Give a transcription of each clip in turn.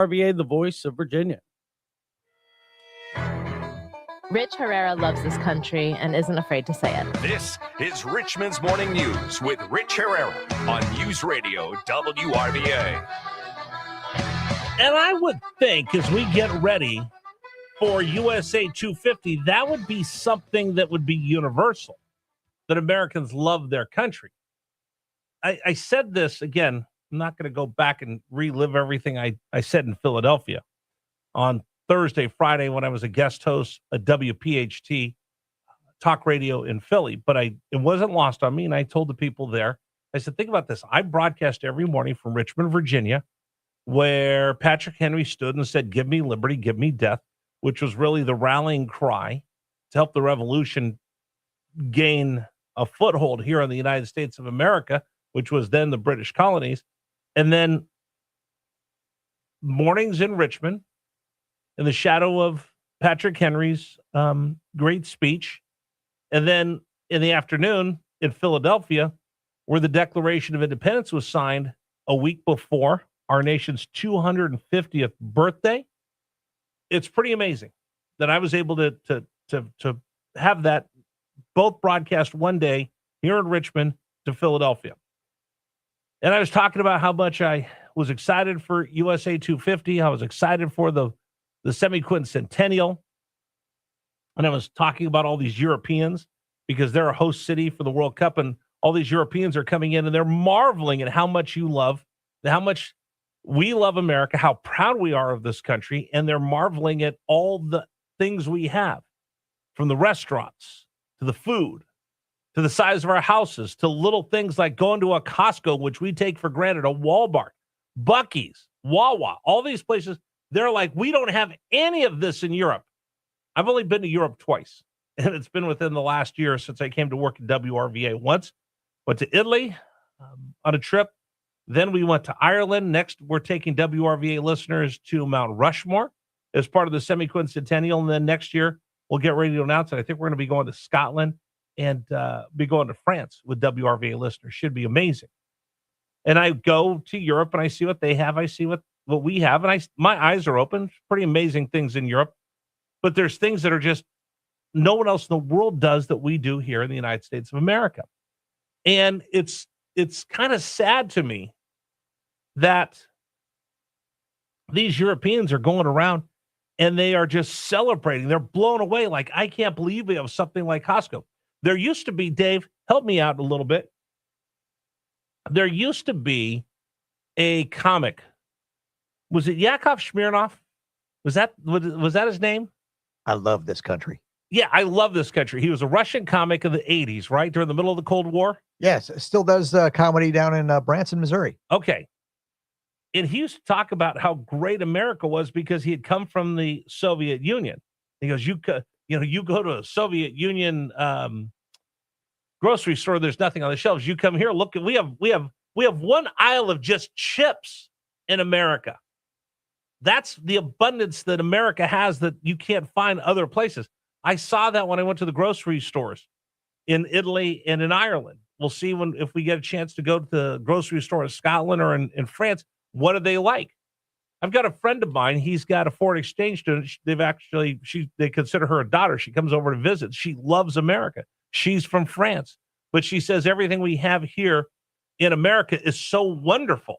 WRVA, the voice of Virginia. Rich Herrera loves this country and isn't afraid to say it. This is Richmond's Morning News with Rich Herrera on News Radio WRVA. And I would think as we get ready for USA 250, that would be something that would be universal, that Americans love their country. I said this again. I'm not going to go back and relive everything I said in Philadelphia on Thursday, Friday, when I was a guest host at WPHT talk radio in Philly. But it wasn't lost on me, and I told the people there, I said, think about this. I broadcast every morning from Richmond, Virginia, where Patrick Henry stood and said, give me liberty, give me death, which was really the rallying cry to help the revolution gain a foothold here in the United States of America, which was then the British colonies. And then mornings in Richmond, in the shadow of Patrick Henry's great speech. And then in the afternoon in Philadelphia, where the Declaration of Independence was signed a week before our nation's 250th birthday. It's pretty amazing that I was able to have that both broadcast one day here in Richmond to Philadelphia. And I was talking about how much I was excited for USA 250. I was excited for the semi-quincentennial. And I was talking about all these Europeans because they're a host city for the World Cup. And all these Europeans are coming in and they're marveling at how much you love, how much we love America, how proud we are of this country. And they're marveling at all the things we have, from the restaurants to the food, to the size of our houses, to little things like going to a Costco, which we take for granted, a Walmart, Buc-ee's, Wawa, all these places. They're like, we don't have any of this in Europe. I've only been to Europe twice, and it's been within the last year since I came to work at WRVA. Once, went to Italy on a trip. Then we went to Ireland. Next, we're taking WRVA listeners to Mount Rushmore as part of the semi-quincentennial. And then next year, we'll get ready to announce it. I think we're going to be going to Scotland and be going to France with WRVA listeners. Should be amazing. And I go to Europe and I see what they have. I see what we have. And my eyes are open. Pretty amazing things in Europe. But there's things that are just no one else in the world does that we do here in the United States of America. And it's kind of sad to me that these Europeans are going around and they are just celebrating. They're blown away. Like, I can't believe we have something like Costco. There used to be, Dave, help me out a little bit. There used to be a comic. Was it Yakov Smirnoff? Was that his name? I love this country. Yeah, I love this country. He was a Russian comic of the 80s, right? During the middle of the Cold War? Yes, still does comedy down in Branson, Missouri. Okay. And he used to talk about how great America was because he had come from the Soviet Union. He goes, you go to a Soviet Union grocery store, there's nothing on the shelves. You come here, look, we have one aisle of just chips in America. That's the abundance that America has that you can't find other places. I saw that when I went to the grocery stores in Italy and in Ireland. We'll see if we get a chance to go to the grocery store in Scotland or in France. What are they like? I've got a friend of mine. He's got a foreign exchange student. They consider her a daughter. She comes over to visit. She loves America. She's from France, but she says everything we have here in America is so wonderful.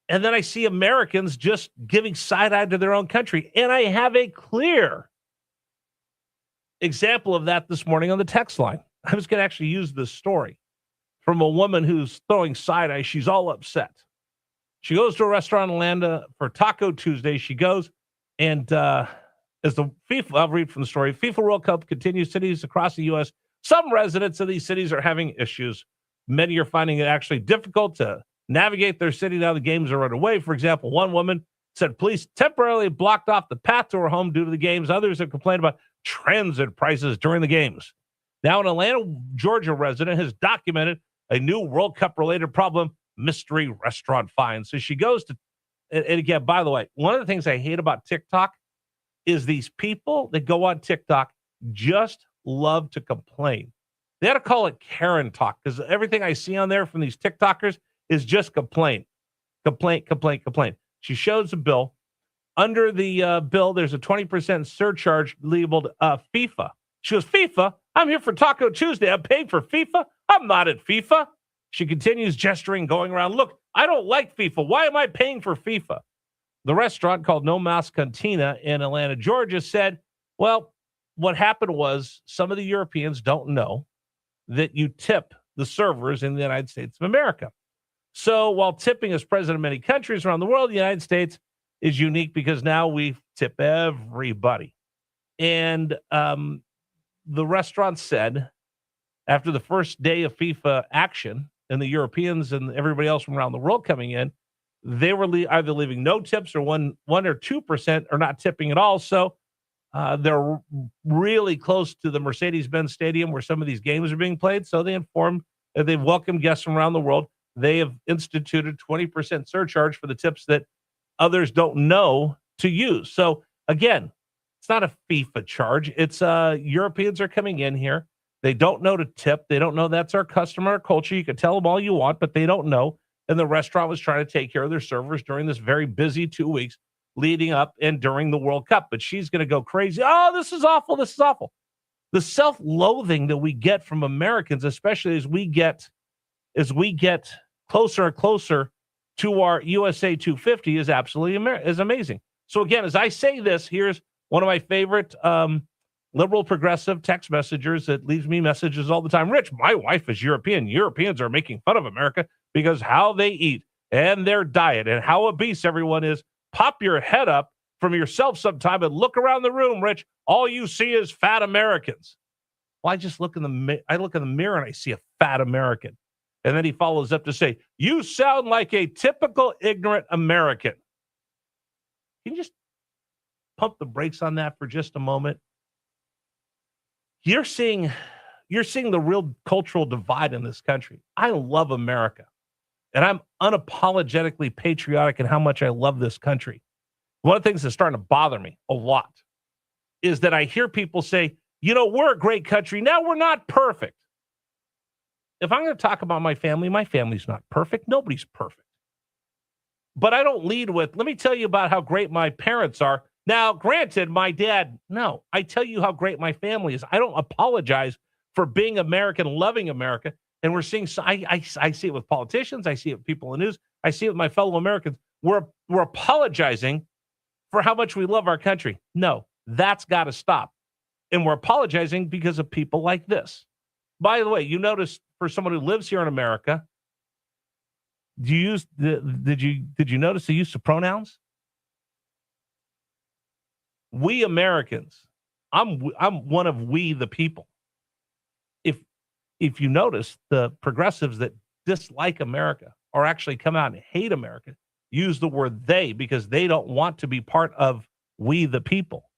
And then I see Americans just giving side-eye to their own country. And I have a clear example of that this morning on the text line. I was going to actually use this story from a woman who's throwing side-eye. She's all upset. She goes to a restaurant in Atlanta for Taco Tuesday. She goes, and as the FIFA, I'll read from the story, FIFA World Cup continues cities across the U.S. Some residents of these cities are having issues. Many are finding it actually difficult to navigate their city now the games are underway. For example, one woman said police temporarily blocked off the path to her home due to the games. Others have complained about transit prices during the games. Now, an Atlanta, Georgia resident has documented a new World Cup-related problem, mystery restaurant fine. So she goes to, and again, by the way, one of the things I hate about TikTok is these people that go on TikTok just love to complain. They ought to call it Karen talk, because everything I see on there from these TikTokers is just complaint. She shows the bill. Under the bill, there's a 20% surcharge labeled FIFA. She goes, FIFA? I'm here for Taco Tuesday. I'm paying for FIFA? I'm not at FIFA. She continues gesturing, going around. Look, I don't like FIFA. Why am I paying for FIFA? The restaurant called No Mas Cantina in Atlanta, Georgia said, well, what happened was some of the Europeans don't know that you tip the servers in the United States of America. So while tipping is present in many countries around the world, the United States is unique because now we tip everybody. And the restaurant said after the first day of FIFA action and the Europeans and everybody else from around the world coming in, they were either leaving no tips or 1 or 2% or not tipping at all. So they're really close to the Mercedes-Benz Stadium where some of these games are being played. So they informed that they've welcomed guests from around the world. They have instituted 20% surcharge for the tips that others don't know to use. So again, it's not a FIFA charge. It's Europeans are coming in here. They don't know to tip. They don't know that's our customer culture. You can tell them all you want, but they don't know. And the restaurant was trying to take care of their servers during this very busy 2 weeks leading up and during the World Cup. But she's going to go crazy. Oh, this is awful. This is awful. The self-loathing that we get from Americans, especially as we get closer and closer to our USA 250, is absolutely is amazing. So again, as I say this, here's one of my favorite liberal progressive text messengers that leaves me messages all the time. Rich, my wife is European. Europeans are making fun of America because how they eat and their diet and how obese everyone is. Pop your head up from yourself sometime and look around the room, Rich. All you see is fat Americans. Well, I just look in the mirror and I see a fat American. And then he follows up to say, you sound like a typical ignorant American. Can you just pump the brakes on that for just a moment? You're seeing the real cultural divide in this country. I love America, and I'm unapologetically patriotic in how much I love this country. One of the things that's starting to bother me a lot is that I hear people say, we're a great country. Now, we're not perfect. If I'm going to talk about my family's not perfect. Nobody's perfect. But I don't lead with, let me tell you about how great my parents are. Now, granted, my dad, no, I tell you how great my family is. I don't apologize for being American, loving America. And we're seeing, I see it with politicians. I see it with people in the news. I see it with my fellow Americans. We're apologizing for how much we love our country. No, that's got to stop. And we're apologizing because of people like this. By the way, you notice for someone who lives here in America, did you notice the use of pronouns? We Americans. I'm one of we the people. If you notice, the progressives that dislike America or actually come out and hate America use the word they because they don't want to be part of we the people.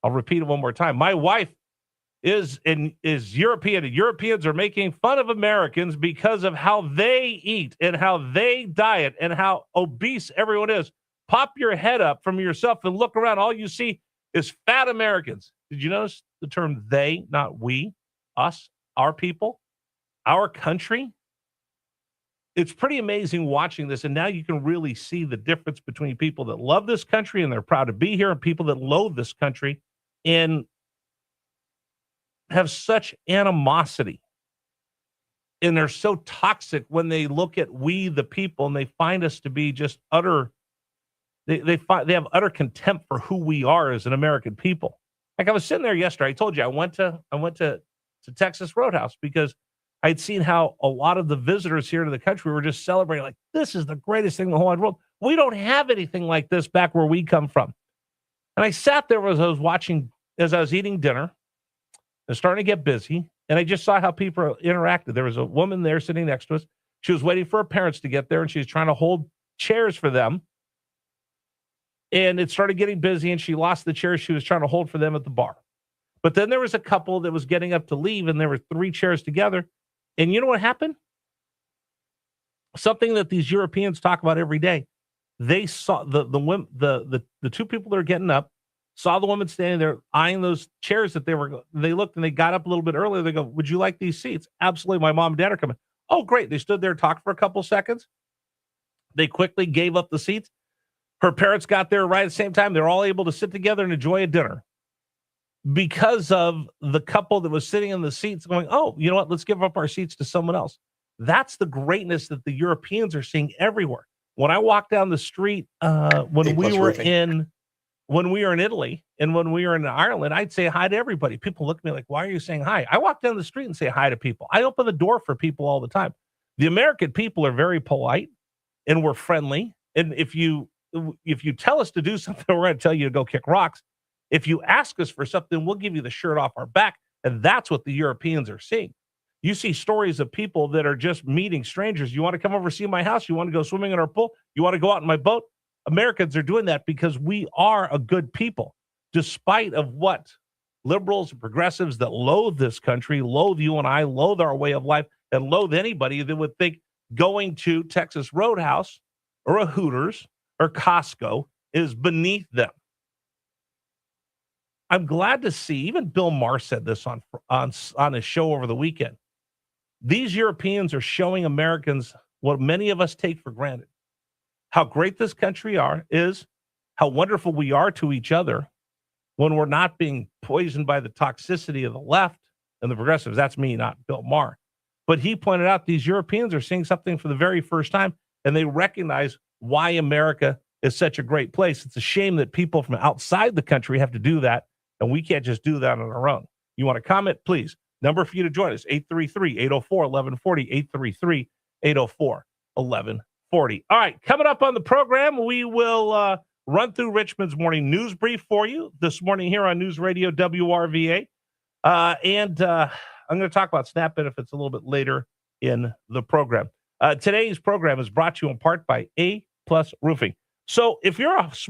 I'll repeat it one more time. My wife is European, and Europeans are making fun of Americans because of how they eat and how they diet and how obese everyone is. Pop your head up from yourself and look around. All you see is fat Americans. Did you notice the term they, not we, us, our people, our country? It's pretty amazing watching this. And now you can really see the difference between people that love this country and they're proud to be here and people that loathe this country and have such animosity. And they're so toxic when they look at we, the people, and they find us to be just utter. They have utter contempt for who we are as an American people. Like I was sitting there yesterday. I told you I went to Texas Roadhouse because I'd seen how a lot of the visitors here to the country were just celebrating like this is the greatest thing in the whole wide world. We don't have anything like this back where we come from. And I sat there as I was eating dinner. It's starting to get busy, and I just saw how people interacted. There was a woman there sitting next to us. She was waiting for her parents to get there, and she was trying to hold chairs for them. And it started getting busy, and she lost the chairs she was trying to hold for them at the bar. But then there was a couple that was getting up to leave, and there were 3 chairs together. And you know what happened? Something that these Europeans talk about every day. They saw the 2 people that are getting up, saw the woman standing there eyeing those chairs that they looked and they got up a little bit earlier. They go, would you like these seats? Absolutely. My mom and dad are coming. Oh, great. They stood there and talked for a couple seconds. They quickly gave up the seats. Her parents got there right at the same time. They're all able to sit together and enjoy a dinner because of the couple that was sitting in the seats going, oh, you know what? Let's give up our seats to someone else. That's the greatness that the Europeans are seeing everywhere. When I walked down the street, when we were in Italy and when we were in Ireland, I'd say hi to everybody. People look at me like, why are you saying hi? I walk down the street and say hi to people. I open the door for people all the time. The American people are very polite and we're friendly. And if you tell us to do something, we're going to tell you to go kick rocks. If you ask us for something, we'll give you the shirt off our back. And that's what the Europeans are seeing. You see stories of people that are just meeting strangers. You want to come over see my house? You want to go swimming in our pool? You want to go out in my boat? Americans are doing that because we are a good people, despite of what liberals and progressives that loathe this country, loathe you and I, loathe our way of life, and loathe anybody that would think going to Texas Roadhouse or a Hooters or Costco is beneath them. I'm glad to see, even Bill Maher said this on his show over the weekend. These Europeans are showing Americans what many of us take for granted. How great this country is, how wonderful we are to each other when we're not being poisoned by the toxicity of the left and the progressives. That's me, not Bill Maher. But he pointed out these Europeans are seeing something for the very first time, and they recognize why America is such a great place. It's a shame that people from outside the country have to do that, and we can't just do that on our own. You want to comment? Please. Number for you to join us, 833-804-1140, 833-804-1140. All right, coming up on the program, we will run through Richmond's morning news brief for you this morning here on News Radio WRVA. And I'm going to talk about SNAP benefits a little bit later in the program. Today's program is brought to you in part by A+ Roofing. So if you're a smart